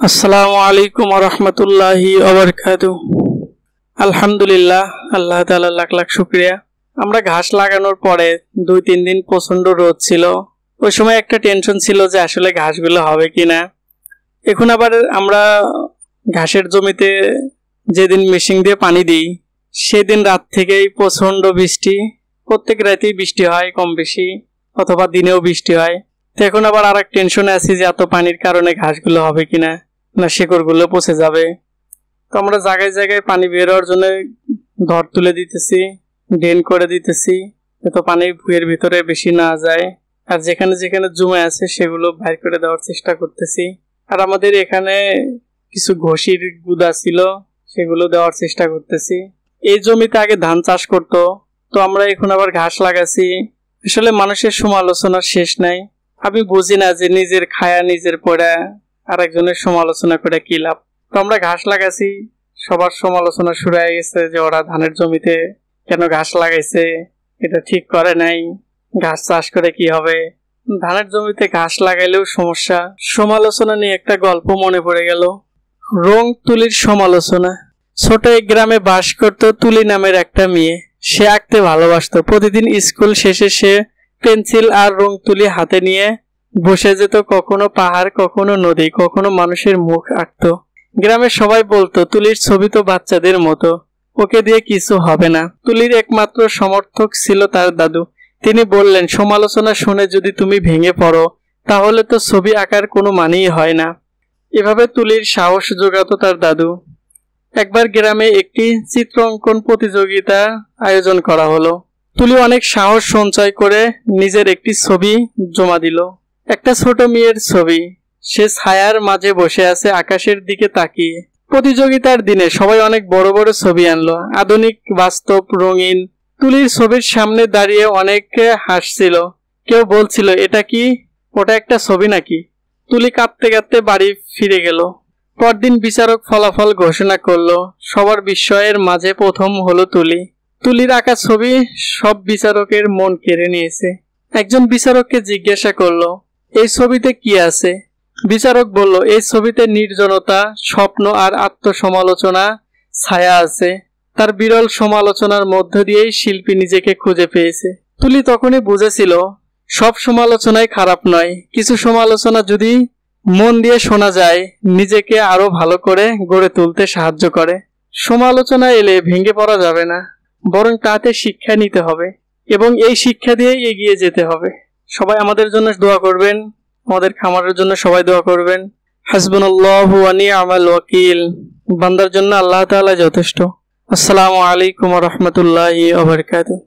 আসসালামু আলাইকুম ওয়া রাহমাতুল্লাহি ওয়া বারাকাতুহু। আলহামদুলিল্লাহ, আল্লাহ তাআলার লাখ লাখ শুকরিয়া। আমরা ঘাস লাগানোর পরে 2-3 দিন প্রচন্ড রোদ ছিল। ওই সময় একটা টেনশন ছিল যে আসলে ঘাসগুলো হবে কিনা। এখন আবার আমরা ঘাসের জমিতে যেদিন মেশিন দিয়ে পানি দিই সেদিন রাত থেকেই প্রচন্ড বৃষ্টি, প্রত্যেক রাতেই বৃষ্টি হয় কম বেশি, অথবা দিনেও বৃষ্টি হয়। তো এখন আবার আরেক টেনশনে আছি যে এত পানির কারণে ঘাসগুলো হবে কিনা, না শিকড়গুলো পচে যাবে। তো আমরা জায়গায় জায়গায় পানি বের হওয়ার জন্য ধর তুলে দিতেছি, ড্রেন করে দিতেছি, যাতে পানি ভুঁইয়ের ভিতরে বেশি না যায়। আর যেখানে যেখানে জমে আছে সেগুলো বাইর করে দেওয়ার চেষ্টা করতেছি। আর আমাদের এখানে কিছু ঘষির গুদা ছিল, সেগুলো দেওয়ার চেষ্টা করতেছি। এই জমিতে আগে ধান চাষ করতো, তো আমরা এখন আবার ঘাস লাগাচ্ছি। আসলে মানুষের সমালোচনার শেষ নাই। আমি বুঝি না যে নিজের খায়া নিজের পড়া আর একজনের সমালোচনা করে কি লাভ। তো আমরা ঘাস লাগাইছি, সবার সমালোচনা শুরু হয়ে গেছে যে ওরা ধানের জমিতে কেন ঘাস লাগাইছে, এটা ঠিক করে নাই, ঘাস চাষ করে কি হবে। ধানের জমিতে ঘাস লাগাইলেও সমস্যা। সমালোচনা নিয়ে একটা গল্প মনে পড়ে গেল, রং তুলির সমালোচনা। ছোট এক গ্রামে বাস করত তুলি নামের একটা মেয়ে। সে আঁকতে ভালোবাসতো। প্রতিদিন স্কুল শেষে সে পেন্সিল আর রং তুলি হাতে নিয়ে বসে যেত, কখনো পাহাড়, কখনো নদী, কখনো মানুষের মুখ আঁকতো। গ্রামের সবাই বলতো তুলির ছবি তো বাচ্চাদের মতো, ওকে দিয়ে কিছু হবে না। তুলির একমাত্র সমর্থক ছিল তার দাদু। তিনি বললেন, সমালোচনা শুনে যদি তুমি ভেঙে পড়ো তাহলে তো ছবি আঁকার কোনো মানেই হয় না। এভাবে তুলির সাহস জোগাতো তার দাদু। একবার গ্রামে একটি চিত্র অঙ্কন প্রতিযোগিতা আয়োজন করা হলো। তুলি অনেক সাহস সঞ্চয় করে নিজের একটি ছবি জমা দিল। একটা ছোট মেয়ের ছবি। সে ছায়ার মাঝে বসে আছে আকাশের দিকে তাকিয়ে। প্রতিযোগিতার দিনে সবাই অনেক বড় বড় ছবি আনলো, আধুনিক, বাস্তব, রঙিন। তুলির ছবির সামনে দাঁড়িয়ে অনেকে হাসছিল, কেউ বলছিল এটা কি, ওটা একটা ছবি নাকি। তুলি কাঁদতে কাঁদতে বাড়ি ফিরে গেল। পরদিন বিচারক ফলাফল ঘোষণা করলো। সবার বিস্ময়ের মাঝে প্রথম হলো তুলি। তুলির আঁকা ছবি সব বিচারকের মন কেড়ে নিয়েছে। একজন বিচারককে জিজ্ঞাসা করলো, এই ছবিতে কি আছে? বিচারক বলল, এই ছবিতে নির্জনতা, স্বপ্ন আর আত্মসমালোচনা ছায়া আছে। তার বিরল সমালোচনার মধ্য দিয়েই শিল্পী নিজেকে খুঁজে পেয়েছে। তুলি তখনই বুঝেছিল সব সমালোচনাই খারাপ নয়। কিছু সমালোচনা যদি মন দিয়ে শোনা যায় নিজেকে আরো ভালো করে গড়ে তুলতে সাহায্য করে। সমালোচনা এলে ভেঙে পড়া যাবে না, বরং তাতে শিক্ষা নিতে হবে এবং এই শিক্ষা দিয়ে এগিয়ে যেতে হবে। সবাই আমাদের জন্য দোয়া করবেন, আমাদের খামারের জন্য সবাই দোয়া করবেন। হাসবুনাল্লাহু ওয়া নি'মাল ওয়াকিল। বান্দার জন্য আল্লাহ তাআলা যথেষ্ট। আসসালামু আলাইকুম ওয়া রাহমাতুল্লাহি ওয়া বারাকাতুহু।